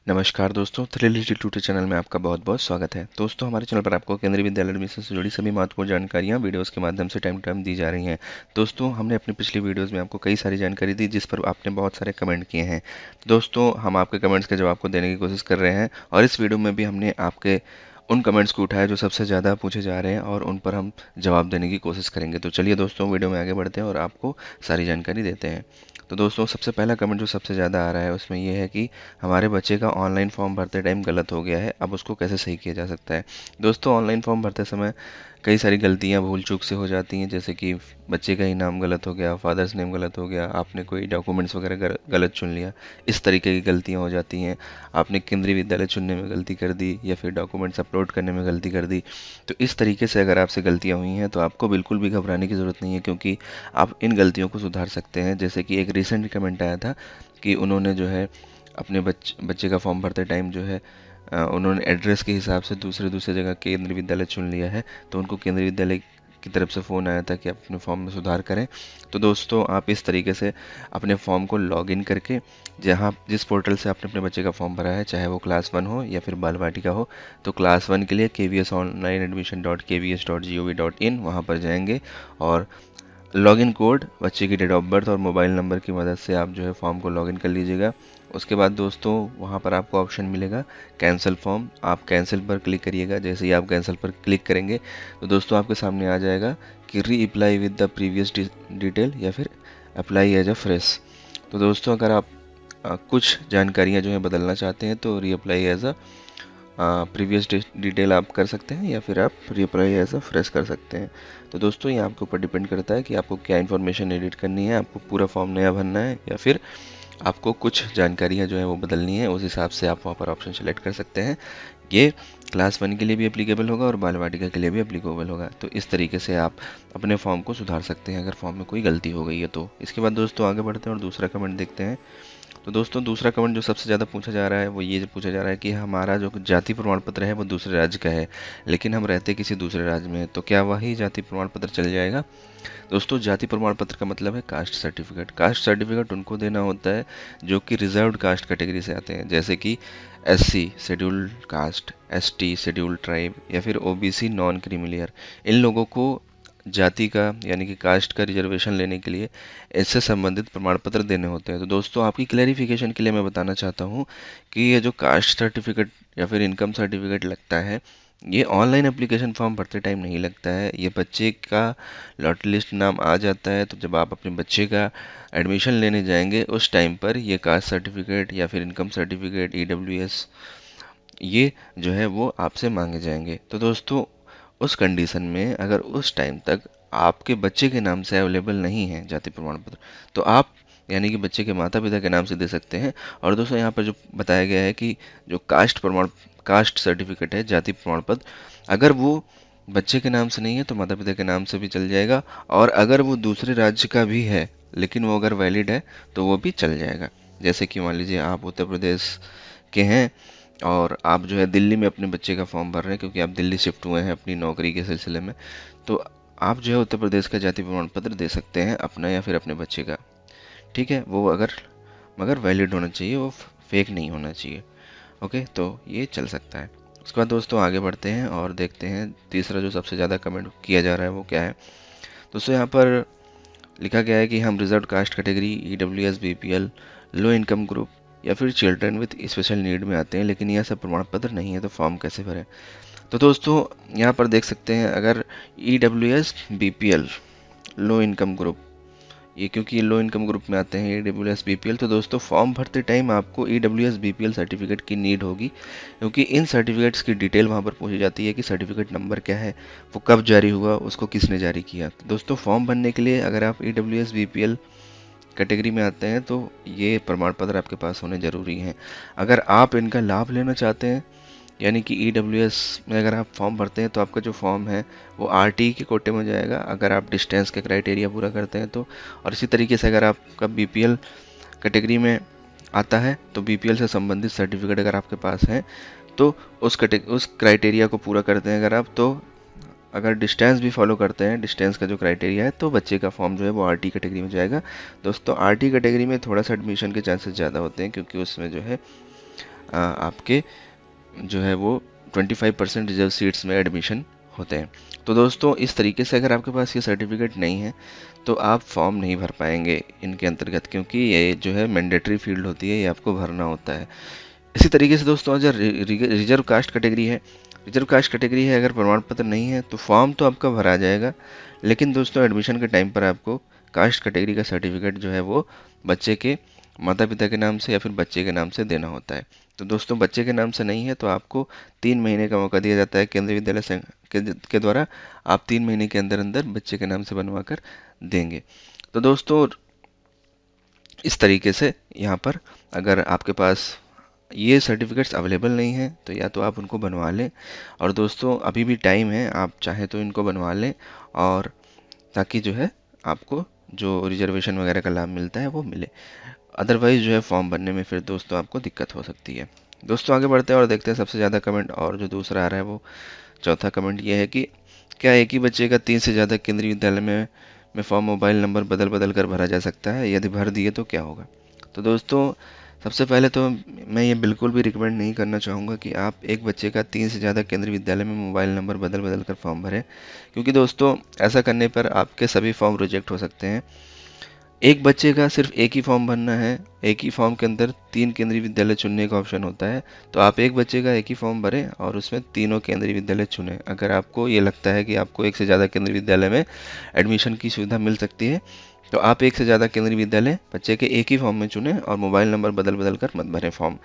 नमस्कार दोस्तों, thrill tutor channel में आपका बहुत बहुत स्वागत है। दोस्तों, हमारे चैनल पर आपको केंद्रीय विद्यालय एडमिशन से जुड़ी सभी महत्वपूर्ण जानकारियां वीडियोस के माध्यम से टाइम टू टाइम दी जा रही हैं। दोस्तों, हमने अपनी पिछली वीडियोस में आपको कई सारी जानकारी दी जिस पर आपने बहुत सारे कमेंट किए हैं। दोस्तों, हम आपके कमेंट्स के जवाब को देने की कोशिश कर रहे हैं और इस वीडियो में भी हमने आपके उन कमेंट्स को उठाया जो सबसे ज़्यादा पूछे जा रहे हैं और उन पर हम जवाब देने की कोशिश करेंगे। तो चलिए दोस्तों, वीडियो में आगे बढ़ते हैं और आपको सारी जानकारी देते हैं। तो दोस्तों, सबसे पहला कमेंट जो सबसे ज़्यादा आ रहा है उसमें ये है कि हमारे बच्चे का ऑनलाइन फॉर्म भरते टाइम गलत हो गया है, अब उसको कैसे सही किया जा सकता है। दोस्तों, ऑनलाइन फॉर्म भरते समय कई सारी गलतियां भूल चूक से हो जाती हैं, जैसे कि बच्चे का ही नाम गलत हो गया, फादर्स नेम गलत हो गया, आपने कोई डॉक्यूमेंट्स वगैरह गलत चुन लिया, इस तरीके की गलतियां हो जाती हैं। आपने केंद्रीय विद्यालय चुनने में गलती कर दी या फिर डॉक्यूमेंट्स अपलोड करने में गलती कर दी। तो इस तरीके से अगर आपसे गलतियां हुई हैं तो आपको बिल्कुल भी घबराने की ज़रूरत नहीं है, क्योंकि आप इन गलतियों को सुधार सकते हैं। जैसे कि एक रिसेंट कमेंट आया था कि उन्होंने जो है अपने बच्चे का फॉर्म भरते टाइम जो है उन्होंने एड्रेस के हिसाब से दूसरे दूसरे जगह केंद्रीय विद्यालय चुन लिया है। तो उनको केंद्रीय विद्यालय की तरफ से फ़ोन आया था कि आप अपने फॉर्म में सुधार करें। तो दोस्तों, आप इस तरीके से अपने फॉर्म को लॉगिन करके जहाँ जिस पोर्टल से आपने अपने बच्चे का फॉर्म भरा है, चाहे वो क्लास 1 हो या फिर बाल वाटिका हो, तो क्लास 1 के लिए kvsonlineadmission.kvs.gov.in वहाँ पर जाएंगे और लॉगिन कोड, बच्चे की डेट ऑफ बर्थ और मोबाइल नंबर की मदद से आप जो है फॉर्म को लॉगिन कर लीजिएगा। उसके बाद दोस्तों, वहाँ पर आपको ऑप्शन मिलेगा कैंसिल फॉर्म, आप कैंसिल पर क्लिक करिएगा। जैसे ही आप कैंसिल पर क्लिक करेंगे तो दोस्तों आपके सामने आ जाएगा कि री apply with the previous detail या फिर अप्लाई एज अ फ्रेश। तो दोस्तों, अगर आप कुछ जानकारियाँ जो है बदलना चाहते हैं तो reapply as a previous detail आप कर सकते हैं या फिर आप रीअप्लाई एज अ फ्रेश कर सकते हैं। तो दोस्तों, ये आपके ऊपर डिपेंड करता है कि आपको क्या इन्फॉर्मेशन एडिट करनी है, आपको पूरा फॉर्म नया भरना है या फिर आपको कुछ जानकारियाँ जो है वो बदलनी है। उस हिसाब से आप वहाँ पर ऑप्शन सेलेक्ट कर सकते हैं। ये क्लास 1 के लिए भी एप्लीकेबल होगा और बाल वाटिका के लिए भी एप्लीकेबल होगा। तो इस तरीके से आप अपने फॉर्म को सुधार सकते हैं अगर फॉर्म में कोई गलती हो गई है तो। इसके बाद दोस्तों आगे बढ़ते हैं और दूसरा कमेंट देखते हैं। तो दोस्तों, दूसरा कमेंट जो सबसे ज़्यादा पूछा जा रहा है वो ये पूछा जा रहा है कि हमारा जो जाति प्रमाण पत्र है वो दूसरे राज्य का है, लेकिन हम रहते किसी दूसरे राज्य में हैं, तो क्या वही जाति प्रमाण पत्र चल जाएगा। दोस्तों, जाति प्रमाण पत्र का मतलब है कास्ट सर्टिफिकेट। कास्ट सर्टिफिकेट उनको देना होता है जो कि रिजर्व्ड कास्ट कैटेगरी से आते हैं, जैसे कि SC scheduled caste, ST scheduled tribe या फिर ओबीसी नॉन क्रीमिलियर। इन लोगों को जाति का यानी कि कास्ट का रिजर्वेशन लेने के लिए इससे संबंधित प्रमाण पत्र देने होते हैं। तो दोस्तों, आपकी क्लैरिफिकेशन के लिए मैं बताना चाहता हूँ कि ये जो कास्ट सर्टिफिकेट या फिर इनकम सर्टिफिकेट लगता है, ये ऑनलाइन एप्लीकेशन फॉर्म भरते टाइम नहीं लगता है। ये बच्चे का लॉटरी लिस्ट नाम आ जाता है तो जब आप अपने बच्चे का एडमिशन लेने जाएंगे उस टाइम पर ये कास्ट सर्टिफिकेट या फिर इनकम सर्टिफिकेट, ईडब्ल्यूएस, ये जो है वो आपसे मांगे जाएंगे। तो दोस्तों, उस कंडीशन में अगर उस टाइम तक आपके बच्चे के नाम से अवेलेबल नहीं है जाति प्रमाण पत्र, तो आप यानी कि बच्चे के माता पिता के नाम से दे सकते हैं। और दोस्तों, यहाँ पर जो बताया गया है कि जो कास्ट सर्टिफिकेट है, जाति प्रमाण पत्र, अगर वो बच्चे के नाम से नहीं है तो माता पिता के नाम से भी चल जाएगा, और अगर वो दूसरे राज्य का भी है लेकिन वो अगर वैलिड है तो वो भी चल जाएगा। जैसे कि मान लीजिए आप उत्तर प्रदेश के हैं और आप जो है दिल्ली में अपने बच्चे का फॉर्म भर रहे हैं क्योंकि आप दिल्ली शिफ्ट हुए हैं अपनी नौकरी के सिलसिले में, तो आप जो है उत्तर प्रदेश का जाति प्रमाण पत्र दे सकते हैं, अपना या फिर अपने बच्चे का। ठीक है, वो अगर मगर वैलिड होना चाहिए, वो फेक नहीं होना चाहिए। ओके, तो ये चल सकता है। उसके बाद दोस्तों आगे बढ़ते हैं और देखते हैं तीसरा जो सबसे ज़्यादा कमेंट किया जा रहा है वो क्या है। दोस्तों, यहाँ पर लिखा गया है कि हम reserve caste category, EWS, BPL, low income group या फिर चिल्ड्रन विद स्पेशल नीड में आते हैं, लेकिन यह सब प्रमाण पत्र नहीं है, तो फॉर्म कैसे भरें। तो दोस्तों, यहाँ पर देख सकते हैं अगर EWS, BPL, low income group, ये क्योंकि ये लो इनकम ग्रुप में आते हैं ईडब्ल्यूएस बीपीएल, तो दोस्तों फॉर्म भरते टाइम आपको ईडब्ल्यूएस बीपीएल सर्टिफिकेट की नीड होगी, क्योंकि इन सर्टिफिकेट्स की डिटेल वहाँ पर पूछी जाती है कि सर्टिफिकेट नंबर क्या है, वो कब जारी हुआ, उसको किसने जारी किया। तो दोस्तों, फॉर्म भरने के लिए अगर आप ईडब्ल्यूएस बीपीएल कैटेगरी में आते हैं तो ये प्रमाण पत्र आपके पास होने ज़रूरी हैं। अगर आप इनका लाभ लेना चाहते हैं, यानी कि ईडब्ल्यूएस में अगर आप फॉर्म भरते हैं तो आपका जो फॉर्म है वो आरटी के कोटे में जाएगा अगर आप डिस्टेंस के क्राइटेरिया पूरा करते हैं तो। और इसी तरीके से अगर आपका बीपीएल कैटेगरी में आता है तो बीपीएल से संबंधित सर्टिफिकेट अगर आपके पास है तो उस क्राइटेरिया को पूरा करते हैं अगर आप, तो अगर डिस्टेंस भी फॉलो करते हैं, डिस्टेंस का जो क्राइटेरिया है, तो बच्चे का फॉर्म जो है वो आरटी कैटेगरी में जाएगा। दोस्तों, आरटी कैटेगरी में थोड़ा सा एडमिशन के चांसेस ज़्यादा होते हैं क्योंकि उसमें जो है आपके जो है वो 25% रिजर्व सीट्स में एडमिशन होते हैं। तो दोस्तों इस तरीके से अगर आपके पास ये सर्टिफिकेट नहीं है तो आप फॉर्म नहीं भर पाएंगे इनके अंतर्गत, क्योंकि ये जो है मैंडेटरी फील्ड होती है, ये आपको भरना होता है। इसी तरीके से दोस्तों अगर रिजर्व कास्ट कैटेगरी है, रिजर्व कास्ट कैटेगरी है, अगर प्रमाण पत्र नहीं है तो फॉर्म तो आपका भरा जाएगा, लेकिन दोस्तों एडमिशन के टाइम पर आपको कास्ट कैटेगरी का सर्टिफिकेट जो है वो बच्चे के माता पिता के नाम से या फिर बच्चे के नाम से देना होता है। तो दोस्तों बच्चे के नाम से नहीं है तो आपको 3 महीने का मौका दिया जाता है केंद्रीय विद्यालय संघ के द्वारा। आप 3 महीने के अंदर अंदर बच्चे के नाम से बनवा कर देंगे। तो दोस्तों इस तरीके से यहाँ पर अगर आपके पास ये सर्टिफिकेट्स अवेलेबल नहीं हैं तो या तो आप उनको बनवा लें, और दोस्तों अभी भी टाइम है, आप चाहें तो इनको बनवा लें, और ताकि जो है आपको जो रिजर्वेशन वगैरह का लाभ मिलता है वो मिले। अदरवाइज जो है फॉर्म भरने में फिर दोस्तों आपको दिक्कत हो सकती है। दोस्तों आगे बढ़ते हैं और देखते हैं सबसे ज़्यादा कमेंट, और जो दूसरा आ रहा है वो चौथा कमेंट ये है कि क्या एक ही बच्चे का 3 से ज़्यादा केंद्रीय विद्यालय में फॉर्म मोबाइल नंबर बदल बदल कर भरा जा सकता है, यदि भर दिए तो क्या होगा। तो दोस्तों सबसे पहले तो मैं ये बिल्कुल भी रिकमेंड नहीं करना चाहूँगा कि आप एक बच्चे का 3 से ज़्यादा केंद्रीय विद्यालय में मोबाइल नंबर बदल बदल कर फॉर्म भरें, क्योंकि दोस्तों ऐसा करने पर आपके सभी फॉर्म रिजेक्ट हो सकते हैं। एक बच्चे का सिर्फ एक ही फॉर्म भरना है, एक ही फॉर्म के अंदर 3 केंद्रीय विद्यालय चुनने का ऑप्शन होता है, तो आप एक बच्चे का एक ही फॉर्म भरें और उसमें तीनों केंद्रीय विद्यालय चुनें। अगर आपको ये लगता है कि आपको एक से ज़्यादा केंद्रीय विद्यालय में एडमिशन की सुविधा मिल सकती है तो आप एक से ज़्यादा केंद्रीय विद्यालय बच्चे के एक ही फॉर्म में चुनें और मोबाइल नंबर बदल बदल कर मत भरें फॉर्म।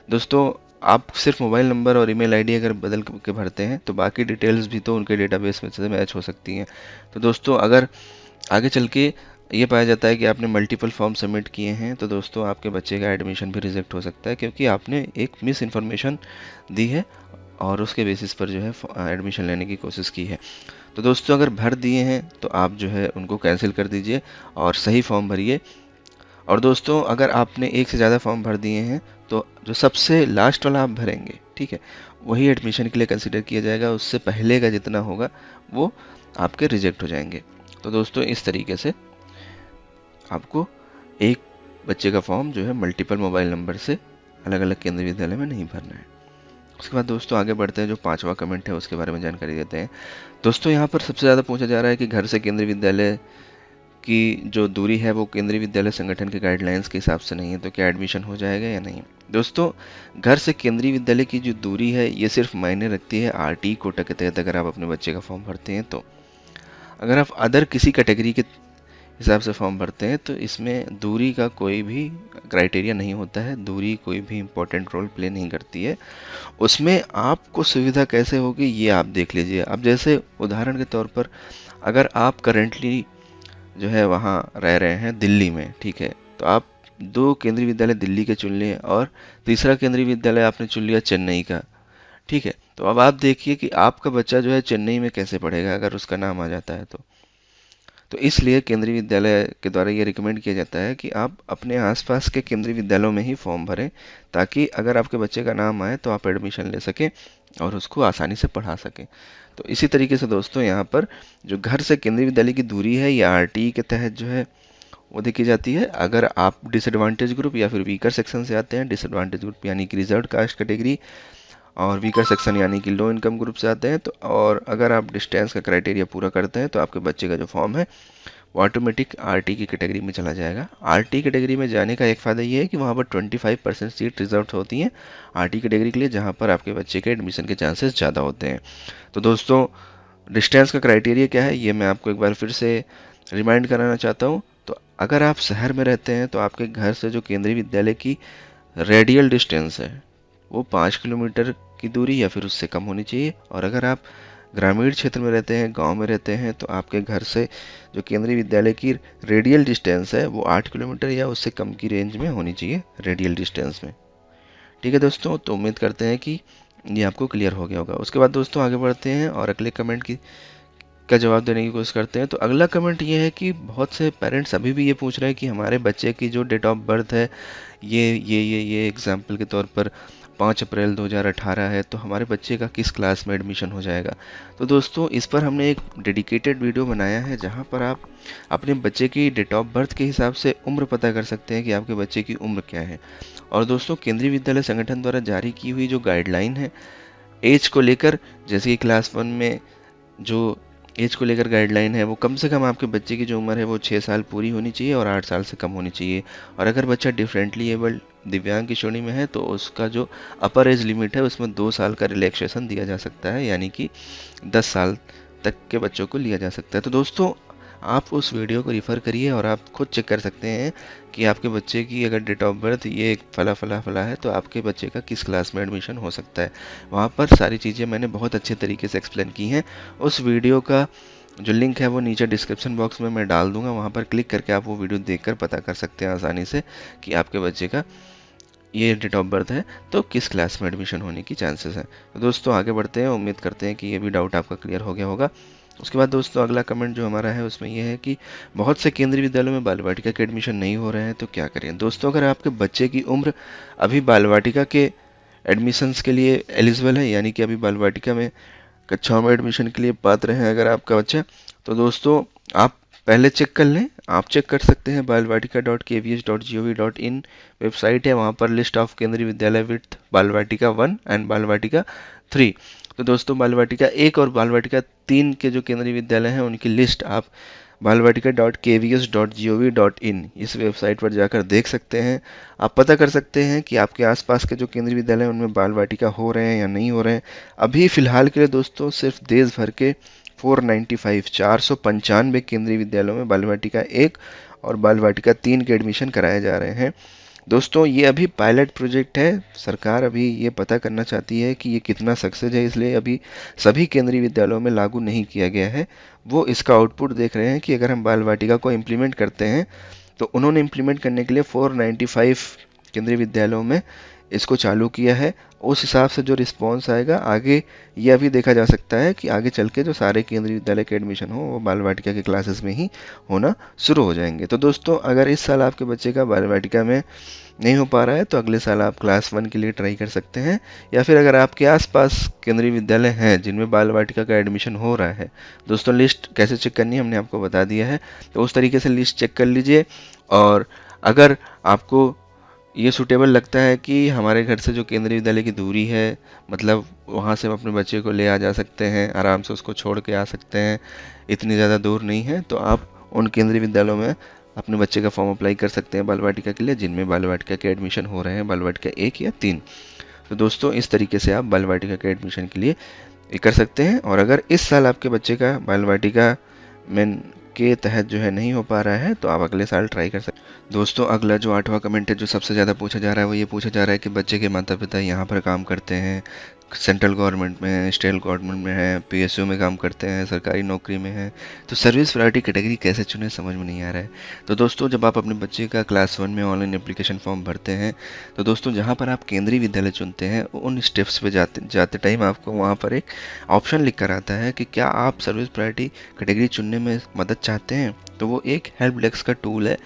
दोस्तों आप सिर्फ मोबाइल नंबर और ईमेल आईडी अगर बदल के भरते हैं तो बाकी डिटेल्स भी तो उनके डेटाबेस में से मैच हो सकती हैं। तो दोस्तों अगर आगे चल के ये पाया जाता है कि आपने मल्टीपल फॉर्म सबमिट किए हैं तो दोस्तों आपके बच्चे का एडमिशन भी रिजेक्ट हो सकता है, क्योंकि आपने एक मिस इन्फॉर्मेशन दी है और उसके बेसिस पर जो है एडमिशन लेने की कोशिश की है। तो दोस्तों अगर भर दिए हैं तो आप जो है उनको कैंसिल कर दीजिए और सही फॉर्म भरिए। और दोस्तों अगर आपने एक से ज़्यादा फॉर्म भर दिए हैं तो जो सबसे लास्ट वाला आप भरेंगे, ठीक है, वही एडमिशन के लिए कंसिडर किया जाएगा, उससे पहले का जितना होगा वो आपके रिजेक्ट हो जाएंगे। तो दोस्तों इस तरीके से आपको एक बच्चे का फॉर्म जो है मल्टीपल मोबाइल नंबर से अलग अलग केंद्रीय विद्यालय में नहीं भरना है। उसके बाद दोस्तों आगे बढ़ते हैं, जो 5वां कमेंट है उसके बारे में जानकारी देते हैं। दोस्तों यहाँ पर सबसे ज़्यादा पूछा जा रहा है कि घर से केंद्रीय विद्यालय की जो दूरी है वो केंद्रीय विद्यालय संगठन के गाइडलाइंस के हिसाब से नहीं है, तो क्या एडमिशन हो जाएगा या नहीं। दोस्तों घर से केंद्रीय विद्यालय की जो दूरी है ये सिर्फ मायने रखती है आरटी कोटा के तहत अगर आप अपने बच्चे का फॉर्म भरते हैं तो। अगर आप अदर किसी कैटेगरी के हिसाब से फॉर्म भरते हैं तो इसमें दूरी का कोई भी क्राइटेरिया नहीं होता है, दूरी कोई भी इम्पोर्टेंट रोल प्ले नहीं करती है। उसमें आपको सुविधा कैसे होगी ये आप देख लीजिए। अब जैसे उदाहरण के तौर पर अगर आप करेंटली जो है वहाँ रह रहे हैं दिल्ली में, ठीक है, तो आप 2 केंद्रीय विद्यालय दिल्ली के चुन लिए और तीसरा केंद्रीय विद्यालय आपने चुन लिया चेन्नई का, ठीक है। तो अब आप देखिए कि आपका बच्चा जो है चेन्नई में कैसे पढ़ेगा अगर उसका नाम आ जाता है तो इसलिए केंद्रीय विद्यालय के द्वारा ये रिकमेंड किया जाता है कि आप अपने आसपास के केंद्रीय विद्यालयों में ही फॉर्म भरें, ताकि अगर आपके बच्चे का नाम आए तो आप एडमिशन ले सकें और उसको आसानी से पढ़ा सकें। तो इसी तरीके से दोस्तों यहाँ पर जो घर से केंद्रीय विद्यालय की दूरी है ये आरटीई के तहत जो है वो देखी जाती है। अगर आप डिसएडवांटेज ग्रुप या फिर वीकर सेक्शन से आते हैं, डिसएडवांटेज ग्रुप यानी कि रिजर्व कास्ट कैटेगरी, और वीकर सेक्शन यानी कि लो इनकम ग्रुप से आते हैं तो, और अगर आप डिस्टेंस का क्राइटेरिया पूरा करते हैं तो आपके बच्चे का जो फॉर्म है वो ऑटोमेटिक आरटी की कैटेगरी में चला जाएगा। आरटी कैटेगरी में जाने का एक फ़ायदा ये है कि वहाँ पर 25% सीट रिजर्व होती हैं आरटी कैटेगरी के लिए, जहाँ पर आपके बच्चे के एडमिशन के चांसेस ज़्यादा होते हैं। तो दोस्तों डिस्टेंस का क्राइटेरिया क्या है ये मैं आपको एक बार फिर से रिमाइंड कराना चाहता हूँ। तो अगर आप शहर में रहते हैं तो आपके घर से जो केंद्रीय विद्यालय की रेडियल डिस्टेंस है वो 5 किलोमीटर की दूरी या फिर उससे कम होनी चाहिए, और अगर आप ग्रामीण क्षेत्र में रहते हैं, गांव में रहते हैं, तो आपके घर से जो केंद्रीय विद्यालय की रेडियल डिस्टेंस है वो 8 किलोमीटर या उससे कम की रेंज में होनी चाहिए रेडियल डिस्टेंस में। ठीक है दोस्तों, तो उम्मीद करते हैं कि ये आपको क्लियर हो गया होगा। उसके बाद दोस्तों आगे बढ़ते हैं और अगले कमेंट की का जवाब देने की कोशिश करते हैं। तो अगला कमेंट ये है कि बहुत से पेरेंट्स अभी भी ये पूछ रहे हैं कि हमारे बच्चे की जो डेट ऑफ बर्थ है ये एग्जाम्पल के तौर पर 5 अप्रैल 2018 है, तो हमारे बच्चे का किस क्लास में एडमिशन हो जाएगा। तो दोस्तों इस पर हमने एक डेडिकेटेड वीडियो बनाया है जहां पर आप अपने बच्चे की डेट ऑफ बर्थ के हिसाब से उम्र पता कर सकते हैं कि आपके बच्चे की उम्र क्या है। और दोस्तों केंद्रीय विद्यालय संगठन द्वारा जारी की हुई जो गाइडलाइन है एज को लेकर, जैसे कि क्लास 1 में जो एज को लेकर गाइडलाइन है वो कम से कम आपके बच्चे की जो उम्र है वो 6 साल पूरी होनी चाहिए और 8 साल से कम होनी चाहिए। और अगर बच्चा डिफरेंटली एबल्ड दिव्यांग की श्रेणी में है तो उसका जो अपर एज लिमिट है उसमें 2 साल का रिलैक्सेशन दिया जा सकता है, यानी कि 10 साल तक के बच्चों को लिया जा सकता है। तो दोस्तों आप उस वीडियो को रिफ़र करिए और आप खुद चेक कर सकते हैं कि आपके बच्चे की अगर डेट ऑफ बर्थ ये फला फला फला है तो आपके बच्चे का किस क्लास में एडमिशन हो सकता है। वहाँ पर सारी चीज़ें मैंने बहुत अच्छे तरीके से एक्सप्लेन की हैं। उस वीडियो का जो लिंक है वो नीचे डिस्क्रिप्शन बॉक्स में मैं डाल दूंगा, वहाँ पर क्लिक करके आप वो वीडियो देखकर पता कर सकते हैं आसानी से कि आपके बच्चे का ये डेट ऑफ बर्थ है तो किस क्लास में एडमिशन होने की चांसेस हैं। तो दोस्तों आगे बढ़ते हैं, उम्मीद करते हैं कि ये भी डाउट आपका क्लियर हो गया होगा। उसके बाद दोस्तों अगला कमेंट जो हमारा है उसमें यह है कि बहुत से केंद्रीय विद्यालयों में बाल वाटिका के एडमिशन नहीं हो रहे हैं तो क्या करें। दोस्तों अगर आपके बच्चे की उम्र अभी बाल वाटिका के एडमिशन्स के लिए एलिजिबल है, यानी कि अभी बाल वाटिका में कक्षाओं में एडमिशन के लिए पात्र हैं अगर आपका बच्चा, तो दोस्तों आप पहले चेक कर लें। आप चेक कर सकते हैं balvatika.kvs.gov.in वेबसाइट है, वहाँ पर लिस्ट ऑफ केंद्रीय विद्यालय विथ बालवाटिका 1 एंड बालवाटिका 3। तो दोस्तों बालवाटिका 1 और बालवाटिका 3 के जो केंद्रीय विद्यालय हैं उनकी लिस्ट आप balvatika.kvs.gov.in इस वेबसाइट पर जाकर देख सकते हैं। आप पता कर सकते हैं कि आपके आसपास के जो केंद्रीय विद्यालय हैं उनमें बाल वाटिका हो रहे हैं या नहीं हो रहे हैं। अभी फ़िलहाल के लिए दोस्तों सिर्फ देश भर के 495 केंद्रीय विद्यालयों में बाल वाटिका 1 और बाल वाटिका 3 के एडमिशन कराए जा रहे हैं। दोस्तों ये अभी पायलट प्रोजेक्ट है, सरकार अभी ये पता करना चाहती है कि ये कितना सक्सेस है, इसलिए अभी सभी केंद्रीय विद्यालयों में लागू नहीं किया गया है। वो इसका आउटपुट देख रहे हैं कि अगर हम बाल वाटिका को इम्प्लीमेंट करते हैं तो उन्होंने इम्प्लीमेंट करने के लिए 495 केंद्रीय विद्यालयों में इसको चालू किया है। उस हिसाब से जो रिस्पॉन्स आएगा आगे ये अभी देखा जा सकता है कि आगे चल के जो सारे केंद्रीय विद्यालय के एडमिशन हो वो बाल वाटिका के क्लासेस में ही होना शुरू हो जाएंगे। तो दोस्तों अगर इस साल आपके बच्चे का बाल वाटिका में नहीं हो पा रहा है तो अगले साल आप क्लास 1 के लिए ट्राई कर सकते हैं, या फिर अगर आपके आसपास केंद्रीय विद्यालय हैं जिनमें बाल वाटिका का एडमिशन हो रहा है, दोस्तों लिस्ट कैसे चेक करनी है हमने आपको बता दिया है, तो उस तरीके से लिस्ट चेक कर लीजिए। और अगर आपको ये सूटेबल लगता है कि हमारे घर से जो केंद्रीय विद्यालय की दूरी है, मतलब वहाँ से हम अपने बच्चे को ले आ जा सकते हैं, आराम से उसको छोड़ के आ सकते हैं, इतनी ज़्यादा दूर नहीं है, तो आप उन केंद्रीय विद्यालयों में अपने बच्चे का फॉर्म अप्लाई कर सकते हैं बाल वाटिका के लिए जिनमें बाल वाटिका के एडमिशन हो रहे हैं, बाल वाटिका 1 या 3। तो दोस्तों इस तरीके से आप बाल वाटिका के एडमिशन के लिए कर सकते हैं। और अगर इस साल आपके बच्चे का बाल वाटिका में के तहत जो है नहीं हो पा रहा है तो आप अगले साल ट्राई कर सकते हैं। दोस्तों अगला जो 8वां कमेंट है जो सबसे ज़्यादा पूछा जा रहा है वो ये पूछा जा रहा है कि बच्चे के माता पिता यहाँ पर काम करते हैं, सेंट्रल गवर्नमेंट में है, स्टेट गवर्नमेंट में है, पीएसयू में काम करते हैं, सरकारी नौकरी में है, तो सर्विस प्रायोरिटी कैटेगरी कैसे चुने समझ में नहीं आ रहा है। तो दोस्तों जब आप अपने बच्चे का क्लास 1 में ऑनलाइन एप्लीकेशन फॉर्म भरते हैं तो दोस्तों जहाँ पर आप केंद्रीय विद्यालय चुनते हैं उन स्टेप्स पे जाते टाइम आपको वहाँ पर एक ऑप्शन लिख कर आता है कि क्या आप सर्विस प्रायोरिटी कैटेगरी चुनने में मदद चाहते हैं। तो वो एक हेल्प डेस्क का टूल है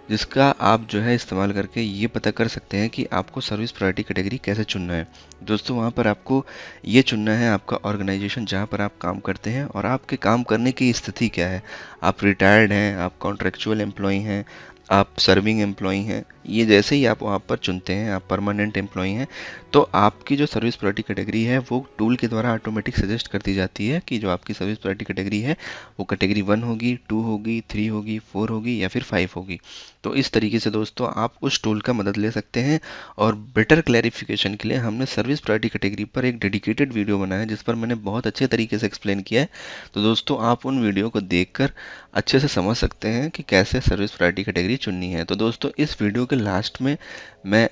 जिसका आप जो है इस्तेमाल करके ये पता कर सकते हैं कि आपको सर्विस प्रायोरिटी कैटेगरी कैसे चुनना है। दोस्तों वहाँ पर आपको ये चुनना है आपका ऑर्गेनाइजेशन जहाँ पर आप काम करते हैं और आपके काम करने की स्थिति क्या है। आप रिटायर्ड हैं, आप कॉन्ट्रेक्चुअल एम्प्लॉई हैं, आप सर्विंग एम्प्लॉई हैं। ये जैसे ही आप वहाँ पर चुनते हैं आप परमानेंट एम्प्लॉई हैं तो आपकी जो सर्विस प्रायोरिटी कैटेगरी है वो टूल के द्वारा ऑटोमेटिक सजेस्ट कर दी जाती है कि जो आपकी सर्विस प्रायोरिटी कैटेगरी है वो कैटेगरी 1 होगी, 2 होगी, 3 होगी, 4 होगी या फिर 5 होगी। तो इस तरीके से दोस्तों आप उस टूल का मदद ले सकते हैं। और बेटर क्लैरिफिकेशन के लिए हमने सर्विस प्रायोरिटी कैटेगरी पर एक डेडिकेटेड वीडियो बनाया है जिस पर मैंने बहुत अच्छे तरीके से एक्सप्लेन किया है। तो दोस्तों आप उन वीडियो को देखकर अच्छे से समझ सकते हैं कि कैसे सर्विस प्रायोरिटी कैटेगरी चुननी है। तो दोस्तों इस वीडियो के लास्ट में मैं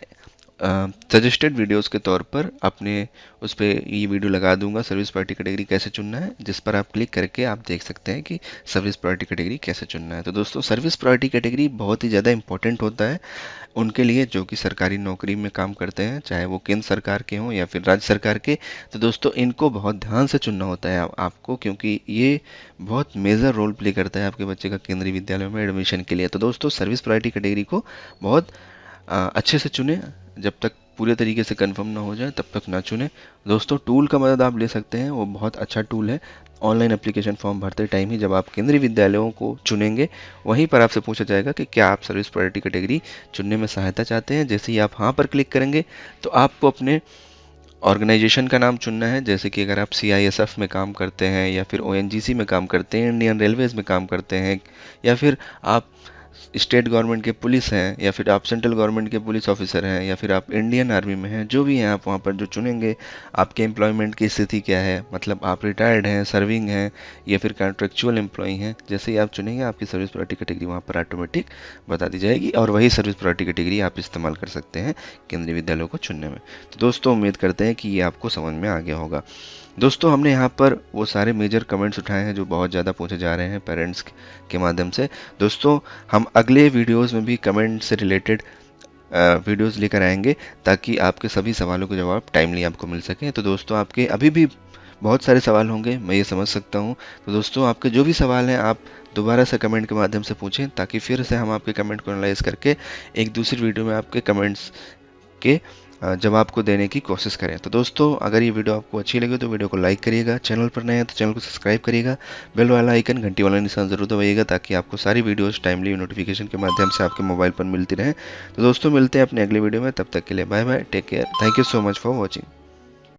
सजेस्टेड वीडियोस के तौर पर अपने उस पर ये वीडियो लगा दूंगा, सर्विस प्रायोरिटी कैटेगरी कैसे चुनना है, जिस पर आप क्लिक करके आप देख सकते हैं कि सर्विस प्रायोरिटी कैटेगरी कैसे चुनना है। तो दोस्तों सर्विस प्रायोरिटी कैटेगरी बहुत ही ज़्यादा इंपॉर्टेंट होता है उनके लिए जो कि सरकारी नौकरी में काम करते हैं, चाहे वो केंद्र सरकार के हों या फिर राज्य सरकार के। तो दोस्तों इनको बहुत ध्यान से चुनना होता है आपको, क्योंकि ये बहुत मेजर रोल प्ले करता है आपके बच्चे का केंद्रीय विद्यालय में एडमिशन के लिए। तो दोस्तों सर्विस प्रायोरिटी कैटेगरी को बहुत अच्छे से चुनें, जब तक पूरे तरीके से कंफर्म ना हो जाए तब तक ना चुनें। दोस्तों टूल का मदद आप ले सकते हैं, वो बहुत अच्छा टूल है। ऑनलाइन एप्लीकेशन फॉर्म भरते टाइम ही जब आप केंद्रीय विद्यालयों को चुनेंगे, वहीं पर आपसे पूछा जाएगा कि क्या आप सर्विस प्रायोरिटी कैटेगरी चुनने में सहायता चाहते हैं। जैसे ही आप हाँ पर क्लिक करेंगे तो आपको अपने ऑर्गेनाइजेशन का नाम चुनना है। जैसे कि अगर आप CISF में काम करते हैं या फिर ONGC में काम करते हैं, इंडियन रेलवेज़ में काम करते हैं, या फिर आप स्टेट गवर्नमेंट के पुलिस हैं, या फिर आप सेंट्रल गवर्नमेंट के पुलिस ऑफिसर हैं, या फिर आप इंडियन आर्मी में हैं, जो भी हैं आप वहाँ पर जो चुनेंगे, आपके एम्प्लॉयमेंट की स्थिति क्या है, मतलब आप रिटायर्ड हैं, सर्विंग हैं, या फिर कॉन्ट्रेक्चुअल एम्प्लॉई हैं। जैसे ही आप चुनेंगे आपकी सर्विस प्रायोरिटी कैटेगरी वहाँ पर ऑटोमेटिक बता दी जाएगी, और वही सर्विस प्रायोरिटी कैटेगरी आप इस्तेमाल कर सकते हैं केंद्रीय विद्यालयों को चुनने में। तो दोस्तों उम्मीद करते हैं कि ये आपको समझ में आ गया होगा। दोस्तों हमने यहाँ पर वो सारे मेजर कमेंट्स उठाए हैं जो बहुत ज़्यादा पूछे जा रहे हैं पेरेंट्स के माध्यम से। दोस्तों हम अगले वीडियोस में भी कमेंट से रिलेटेड वीडियोस लेकर आएंगे, ताकि आपके सभी सवालों के जवाब टाइमली आपको मिल सके। तो दोस्तों आपके अभी भी बहुत सारे सवाल होंगे, मैं ये समझ सकता हूँ। तो दोस्तों आपके जो भी सवाल हैं आप दोबारा से कमेंट के माध्यम से पूछें, ताकि फिर से हम आपके कमेंट को एनालाइज करके एक दूसरी वीडियो में आपके कमेंट्स के जवाब को देने की कोशिश करें। तो दोस्तों अगर ये वीडियो आपको अच्छी लगी तो वीडियो को लाइक करिएगा, चैनल पर नए हैं तो चैनल को सब्सक्राइब करिएगा, बेल वाला आइकन घंटी वाला निशान जरूर दबाइएगा, ताकि आपको सारी वीडियोस टाइमली नोटिफिकेशन के माध्यम से आपके मोबाइल पर मिलती रहें। तो दोस्तों मिलते हैं अपने अगले वीडियो में, तब तक के लिए bye bye, take care, thank you so much for watching.